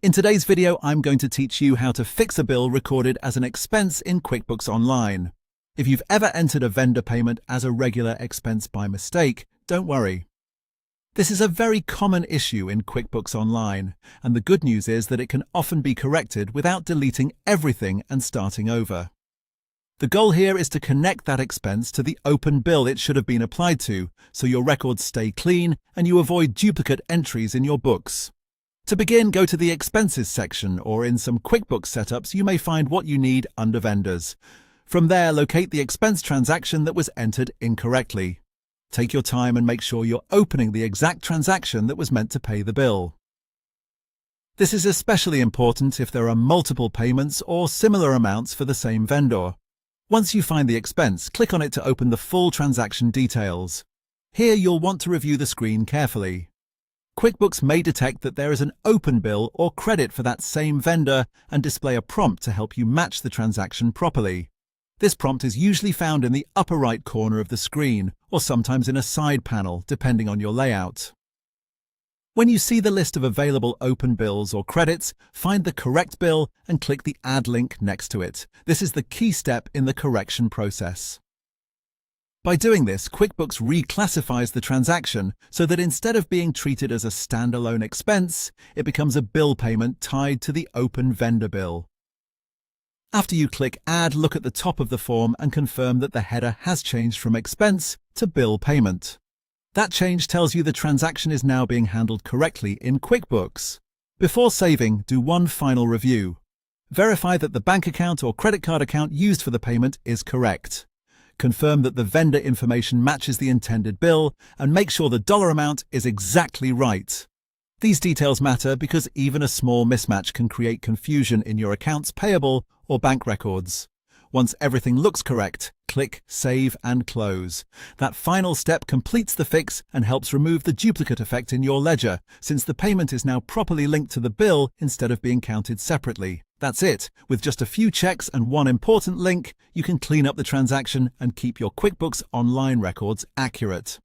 In today's video, I'm going to teach you how to fix a bill recorded as an expense in QuickBooks Online. If you've ever entered a vendor payment as a regular expense by mistake, don't worry. This is a very common issue in QuickBooks Online, and the good news is that it can often be corrected without deleting everything and starting over. The goal here is to connect that expense to the open bill it should have been applied to, so your records stay clean and you avoid duplicate entries in your books. To begin, go to the Expenses section, or in some QuickBooks setups you may find what you need under Vendors. From there, locate the expense transaction that was entered incorrectly. Take your time and make sure you're opening the exact transaction that was meant to pay the bill. This is especially important if there are multiple payments or similar amounts for the same vendor. Once you find the expense, click on it to open the full transaction details. Here you'll want to review the screen carefully. QuickBooks may detect that there is an open bill or credit for that same vendor and display a prompt to help you match the transaction properly. This prompt is usually found in the upper right corner of the screen, or sometimes in a side panel, depending on your layout. When you see the list of available open bills or credits, find the correct bill and click the Add link next to it. This is the key step in the correction process. By doing this, QuickBooks reclassifies the transaction so that instead of being treated as a standalone expense, it becomes a bill payment tied to the open vendor bill. After you click Add, look at the top of the form and confirm that the header has changed from expense to bill payment. That change tells you the transaction is now being handled correctly in QuickBooks. Before saving, do one final review. Verify that the bank account or credit card account used for the payment is correct. Confirm that the vendor information matches the intended bill, and make sure the dollar amount is exactly right. These details matter because even a small mismatch can create confusion in your accounts payable or bank records. Once everything looks correct, click Save and Close. That final step completes the fix and helps remove the duplicate effect in your ledger, since the payment is now properly linked to the bill instead of being counted separately. That's it. With just a few checks and one important link, you can clean up the transaction and keep your QuickBooks Online records accurate.